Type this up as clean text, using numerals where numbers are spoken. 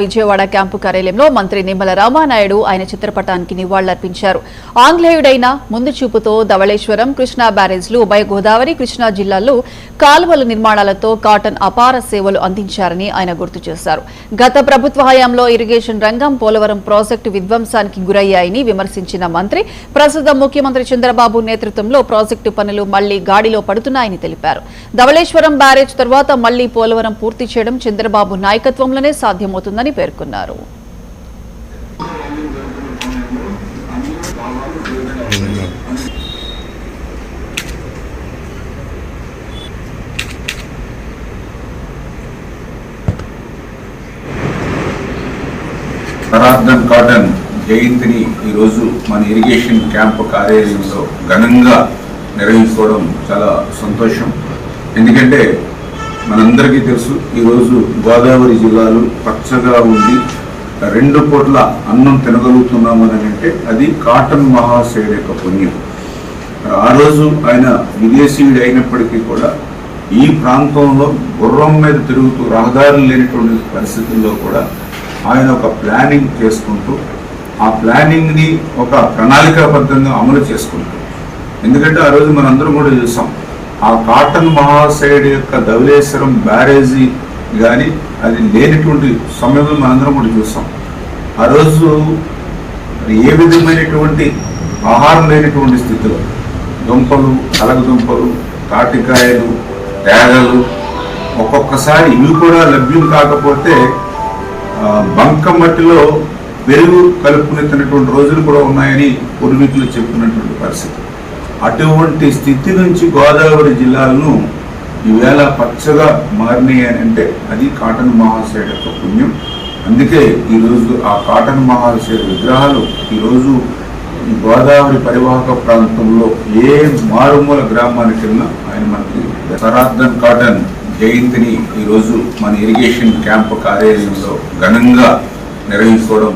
Vijayawada camp కార్యాలయంలో మంత్రి నిమ్మల రామానాయుడు ఆయన చిత్రపటానికి నివాళులర్పించారు. ఆంగ్లేయుడైన ముందు చూపుతో ధవళేశ్వరం, కృష్ణా బ్యారేజ్లు, ఉభయ గోదావరి, కృష్ణా జిల్లాల్లో కాలువల నిర్మాణాలతో కాటన్ అపార సేవలు అందించారని ఆయన గుర్తు చేశారు. గత ప్రభుత్వ హయాంలో ఇరిగేషన్ రంగం, పోలవరం ప్రాజెక్టు విధ్వంసానికి గురయ్యాయని విమర్శించిన మంత్రి ప్రస్తుతం ముఖ్యమంత్రి చంద్రబాబు నేతృత్వంలో ప్రాజెక్టు పనులు మళ్లీ గాడిలో పడుతున్నాయని తెలిపారు. ధవళేశ్వరం బ్యారేజ్ తర్వాత మళ్లీ పోలవరం పూర్తి చేయడం చంద్రబాబు నాయకత్వంలోనే సాధ్యమవుతుందని పేర్కొన్నారు. సనాతన్ కాటన్ జయంతిని ఈరోజు మన ఇరిగేషన్ క్యాంప్ కార్యాలయంలో ఘనంగా నిర్వహించుకోవడం చాలా సంతోషం. ఎందుకంటే మనందరికీ తెలుసు, ఈరోజు గోదావరి జిల్లాలు పచ్చగా ఉండి 2 పూట్ల అన్నం తినగలుగుతున్నామని అంటే అది కాటన్ మహాశయుడు యొక్క పుణ్యం. ఆ రోజు ఆయన విదేశీయుడు అయినప్పటికీ కూడా ఈ ప్రాంతంలో గుర్రం మీద తిరుగుతూ రహదారులు లేనటువంటి పరిస్థితుల్లో కూడా ఆయన ఒక ప్లానింగ్ చేసుకుంటూ ఆ ప్లానింగ్ని ఒక ప్రణాళికాబద్ధంగా అమలు చేసుకుంటూ, ఎందుకంటే ఆ రోజు మనందరం కూడా చూసాం, ఆ కాటన్ మహాశయుడు యొక్క ధవళేశ్వరం బ్యారేజీ కానీ అది లేనటువంటి సమయంలో మనందరం కూడా చూసాం. ఆ రోజు ఏ విధమైనటువంటి ఆహారం లేనటువంటి స్థితిలో దుంపలు, అలగదుంపలు, తాటికాయలు, తేగలు, ఒక్కొక్కసారి ఇవి కూడా లభ్యం కాకపోతే బంక మట్టిలో పెరుగు కలుపుకుని తిన్నటువంటి రోజులు కూడా ఉన్నాయని పూర్వీకులు చెప్పినటువంటి పరిస్థితి. అటువంటి స్థితి నుంచి గోదావరి జిల్లాలను ఈవేళ పచ్చగా మారినాయి అని అంటే అది కాటన్ మహాశయుడు యొక్క పుణ్యం. అందుకే ఈరోజు ఆ కాటన్ మహాశయుడు విగ్రహాలు ఈరోజు ఈ గోదావరి పరివాహక ప్రాంతంలో ఏ మారుమూల గ్రామానికి వెళ్ళినా ఆయన మనకి సనాతన్ కాటన్ జయంతిని ఈరోజు మన ఇరిగేషన్ క్యాంప్ కార్యాలయంలో ఘనంగా నిర్వహించుకోవడం